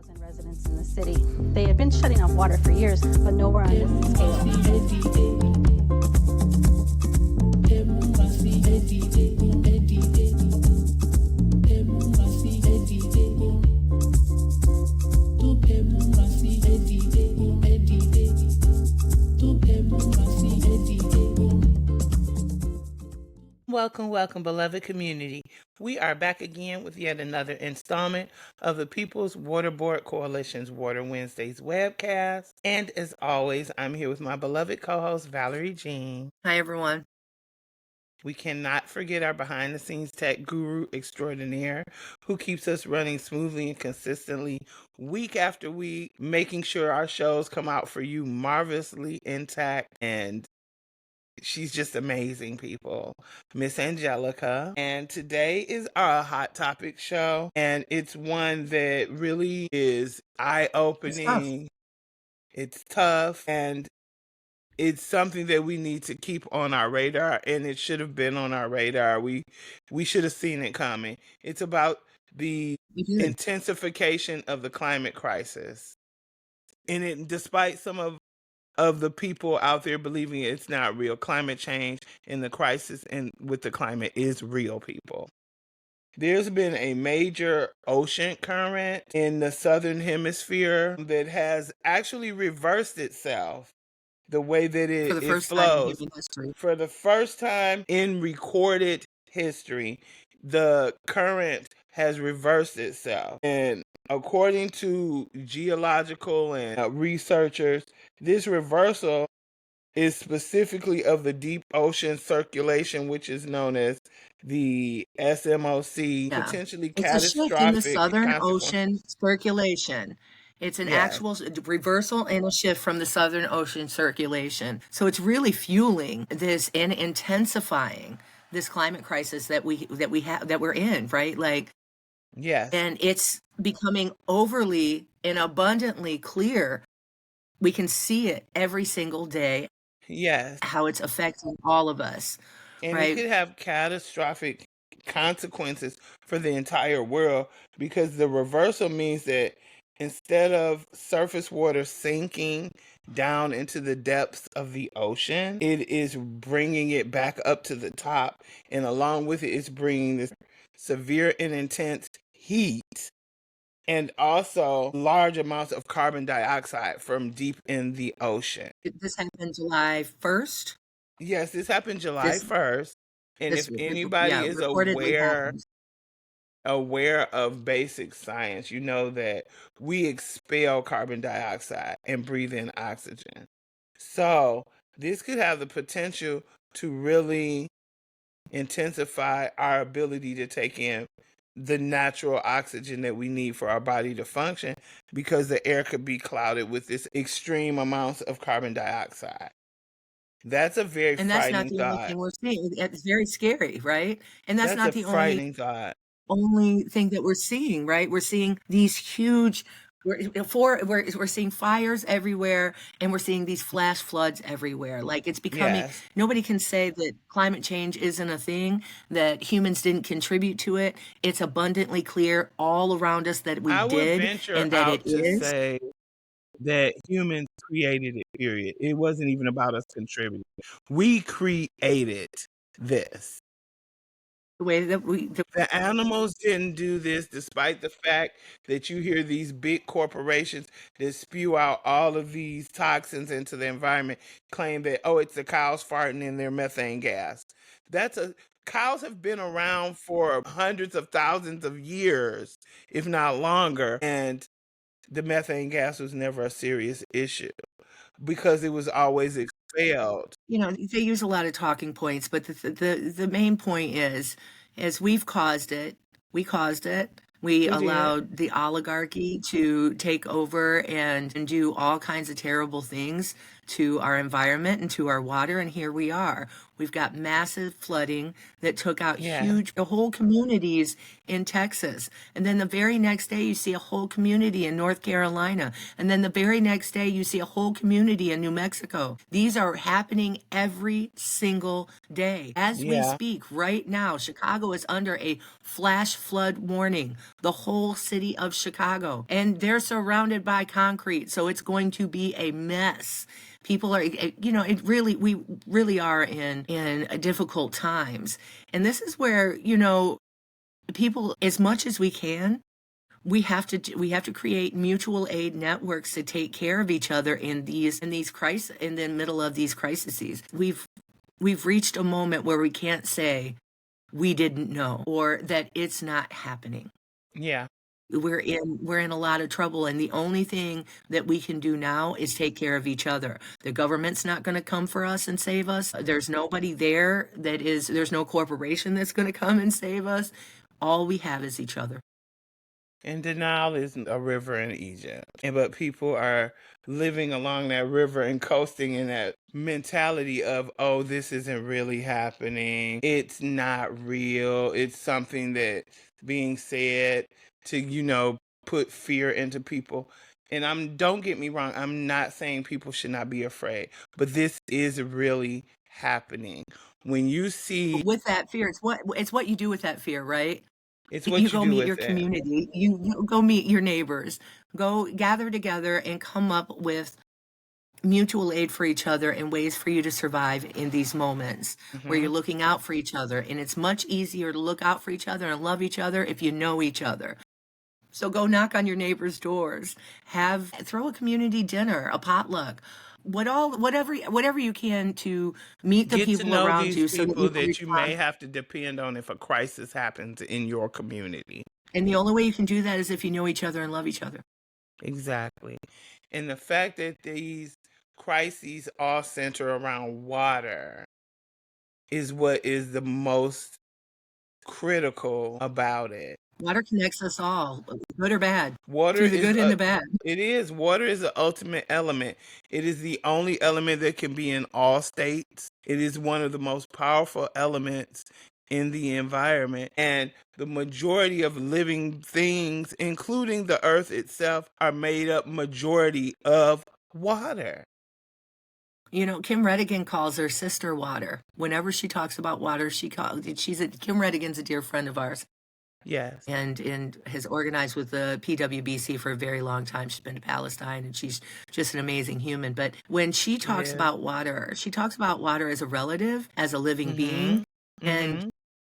1,000 residents in the city. They had been shutting off water for years, but nowhere on this scale. Welcome, beloved community. We are back again with yet another installment of the People's Water Board Coalition's Water Wednesdays webcast. And as always, I'm here with my beloved co-host, Valerie Jean. Hi, everyone. We cannot forget our behind-the-scenes tech guru extraordinaire who keeps us running smoothly and consistently week after week, making sure our shows come out for you marvelously intact, and she's just amazing, people. Miss Angelica. And today is our Hot Topic show, and it's one that really is eye-opening. It's tough, and it's something that we need to keep on our radar, and it should have been on our radar. We should have seen it coming. It's about the intensification of the climate crisis. And it, despite some of the people out there believing it's not real, climate change and the crisis and with the climate is real, people. There's been a major ocean current in the southern hemisphere that has actually reversed itself. The way that it flows. For the first time in recorded history, the current has reversed itself. And according to geological and researchers, this reversal is specifically of the deep ocean circulation, which is known as the SMOC, potentially it's catastrophic. a shift in the Southern Ocean circulation. It's an actual reversal and a shift from the Southern Ocean circulation. So it's really fueling this and intensifying this climate crisis that we're in, right? Like, yes, and it's becoming overly and abundantly clear. We can see it every single day. Yes, how it's affecting all of us. And right? It could have catastrophic consequences for the entire world, because the reversal means that instead of surface water sinking down into the depths of the ocean, it is bringing it back up to the top. And along with it, it's bringing this severe and intense heat and also large amounts of carbon dioxide from deep in the ocean. This happened July 1st? Yes, this happened July 1st. And if anybody is aware of basic science, you know that we expel carbon dioxide and breathe in oxygen. So this could have the potential to really intensify our ability to take in the natural oxygen that we need for our body to function, because the air could be clouded with this extreme amounts of carbon dioxide. That's a very frightening thought. And that's not the only thing we're seeing. It's very scary, right? And that's not the frightening thought. Only thing that we're seeing, right? We're seeing these huge, we're seeing fires everywhere, and we're seeing these flash floods everywhere. Like, it's becoming, nobody can say that climate change isn't a thing, that humans didn't contribute to it. It's abundantly clear all around us that we did, and that it is. Say that humans created it, period. It wasn't even about us contributing. We created this. The way that the animals didn't do this, despite the fact that you hear these big corporations that spew out all of these toxins into the environment, claim that, oh, it's the cows farting in their methane gas. Cows have been around for hundreds of thousands of years, if not longer, and the methane gas was never a serious issue because it was always expelled. They use a lot of talking points, but the main point is we've caused it. We caused it. We allowed the oligarchy to take over and do all kinds of terrible things to our environment and to our water, and here we are. We've got massive flooding that took out huge whole communities in Texas. And then the very next day you see a whole community in North Carolina. And then the very next day you see a whole community in New Mexico. These are happening every single day. As we speak right now, Chicago is under a flash flood warning. The whole city of Chicago. And they're surrounded by concrete, so it's going to be a mess. People are, we really are in difficult times. And this is where, people, as much as we can, we have to create mutual aid networks to take care of each other in these crises, in the middle of these crises. We've reached a moment where we can't say we didn't know or that it's not happening. Yeah. We're in a lot of trouble, and the only thing that we can do now is take care of each other. The government's not going to come for us and save us. There's nobody there there's no corporation that's going to come and save us. All we have is each other. And denial is a river in Egypt. But people are living along that river and coasting in that mentality of, oh, this isn't really happening. It's not real. It's something that's being said to, put fear into people. And don't get me wrong, I'm not saying people should not be afraid, but this is really happening. When you see with that fear, it's what you do with that fear, right? It's what you go do meet with your it. community. You go meet your neighbors. Go gather together and come up with mutual aid for each other and ways for you to survive in these moments where you're looking out for each other. And it's much easier to look out for each other and love each other if you know each other. So go knock on your neighbors' doors. Throw a community dinner, a potluck. Whatever you can to meet the Get people to know around these you so people that you may have to depend on if a crisis happens in your community. And the only way you can do that is if you know each other and love each other. Exactly. And the fact that these crises all center around water is what is the most critical about it. Water connects us all, good or bad. Water through the good and the bad. It is. Water is the ultimate element. It is the only element that can be in all states. It is one of the most powerful elements in the environment. And the majority of living things, including the earth itself, are made up majority of water. Kim Redigan calls her sister water. Whenever she talks about water, Kim Redigan's a dear friend of ours. Yes. And has organized with the PWBC for a very long time. She's been to Palestine, and she's just an amazing human. But when she talks about water, she talks about water as a relative, as a living being. And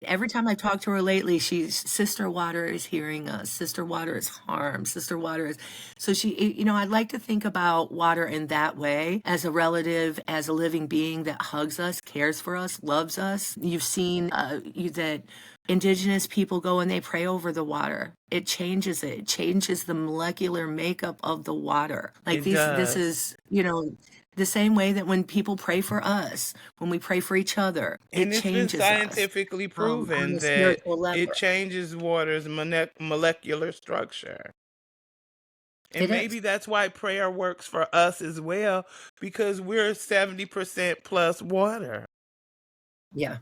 every time I've talked to her lately, Sister Water is hearing us. Sister Water is harm. Sister Water is... So I'd like to think about water in that way, as a relative, as a living being that hugs us, cares for us, loves us. You've seen that Indigenous people go and they pray over the water. It changes it. It changes the molecular makeup of the water. This is, the same way that when people pray for us, when we pray for each other, it changes us. And it's been scientifically proven that it changes water's molecular structure. And maybe that's why prayer works for us as well, because we're 70% plus water. Yeah.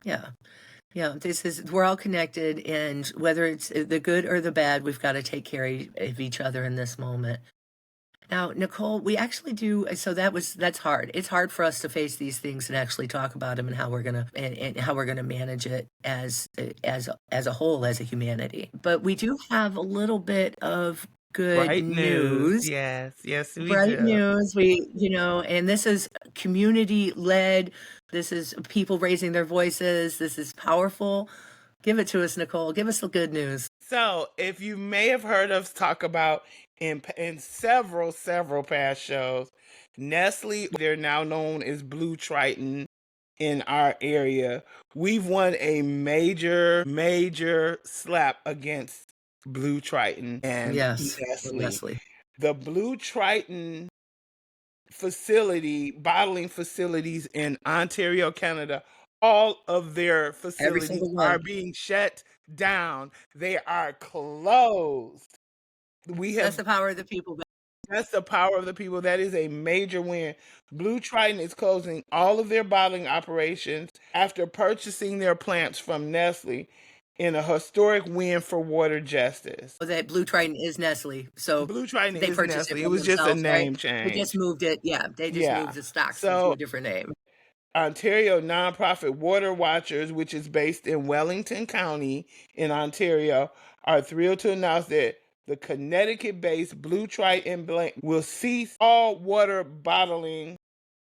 We're all connected, and whether it's the good or the bad, we've got to take care of each other in this moment. Now, Nicole, we actually do. So that's hard. It's hard for us to face these things and actually talk about them and how we're gonna manage it as a whole, as a humanity. But we do have a little bit of good news. Yes, we do. Bright news. And this is community led. This is people raising their voices. This is powerful. Give it to us, Nicole. Give us the good news. So, if you may have heard us talk about in several past shows, Nestle, they're now known as Blue Triton in our area. We've won a major slap against Blue Triton and Nestle. The Blue Triton bottling facilities in Ontario, Canada, all of their facilities are being shut down. They are closed. That's the power of the people. That's the power of the people. That is a major win. Blue Triton is closing all of their bottling operations after purchasing their plants from Nestle in a historic win for water justice. That Blue Triton is Nestle, so Blue Triton they is purchased it Nestle. It from was just a themselves, right? name They just change. moved it. Yeah, they just Yeah. moved the stocks into So a different name. Ontario nonprofit Water Watchers, which is based in Wellington County in Ontario, are thrilled to announce that the Connecticut-based Blue Triton will cease all water bottling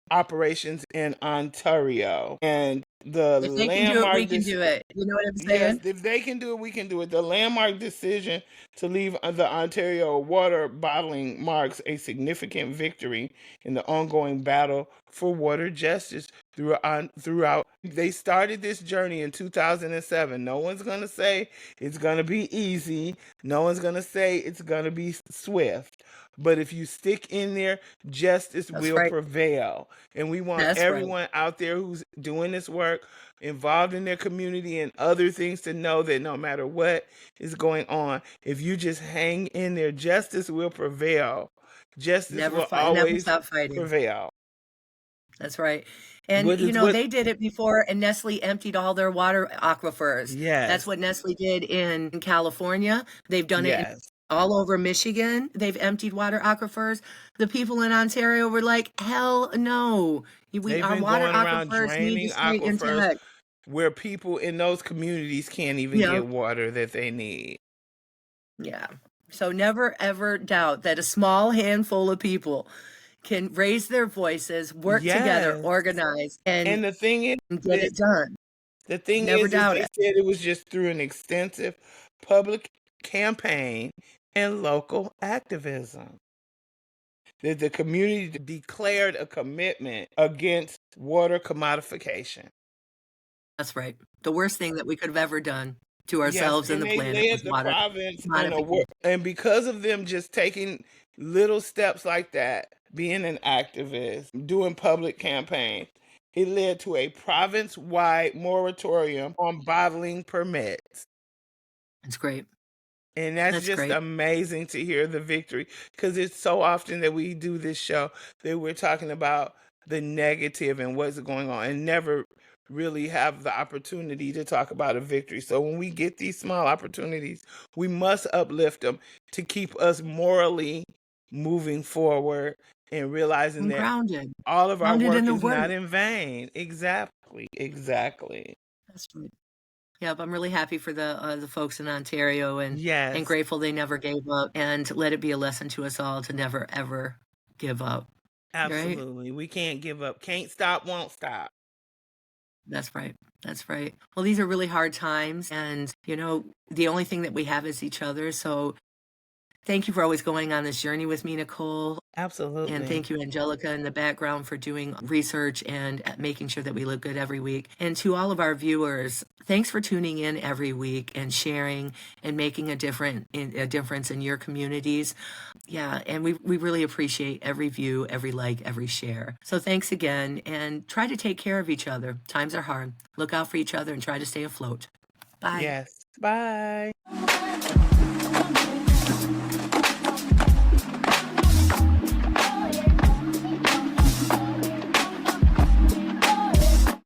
operations in Ontario. And the If they can do it, we landmark can do it. You know what I'm yes, saying? if they can do it, we can do it. The landmark decision to leave the Ontario water bottling marks a significant victory in the ongoing battle for water justice throughout. They started this journey in 2007. No one's going to say it's going to be easy. No one's going to say it's going to be swift. But if you stick in there, justice That's will right. prevail. And we want That's right. everyone out there who's doing this work, involved in their community and other things, to know that no matter what is going on, if you just hang in there, justice will prevail. Justice will Never always stop fighting. prevail. That's right. And they did it before, and Nestle emptied all their water aquifers. Yes. That's what Nestle did in California. They've done it all over Michigan. They've emptied water aquifers. The people in Ontario were like, hell no. Our water aquifers need to stay intact. Where people in those communities can't even get water that they need. Yeah. So never ever doubt that a small handful of people can raise their voices, work together, organize, and the thing is, get it done. The thing Never is doubt they it. said it was just through an extensive public campaign and local activism that the community declared a commitment against water commodification. That's right. The worst thing that we could have ever done to ourselves and the planet was water commodification. And because of them just taking little steps like that, being an activist, doing public campaigns, it led to a province-wide moratorium on bottling permits. That's great. And that's just great. amazing to hear the victory, because it's so often that we do this show that we're talking about the negative and what's going on and never really have the opportunity to talk about a victory. So when we get these small opportunities, we must uplift them to keep us morally moving forward and realizing that grounded. all of our work is not in vain. Exactly. That's right. Yep, I'm really happy for the folks in Ontario and grateful they never gave up, and let it be a lesson to us all to never ever give up. Absolutely. Right? We can't give up. Can't stop, won't stop. That's right. That's right. Well, these are really hard times, and the only thing that we have is each other. So thank you for always going on this journey with me, Nicole. Absolutely. And thank you, Angelica, in the background, for doing research and making sure that we look good every week. And to all of our viewers, thanks for tuning in every week and sharing and making a difference in your communities. Yeah, and we really appreciate every view, every like, every share. So thanks again, and try to take care of each other. Times are hard. Look out for each other and try to stay afloat. Bye. Yes. Bye.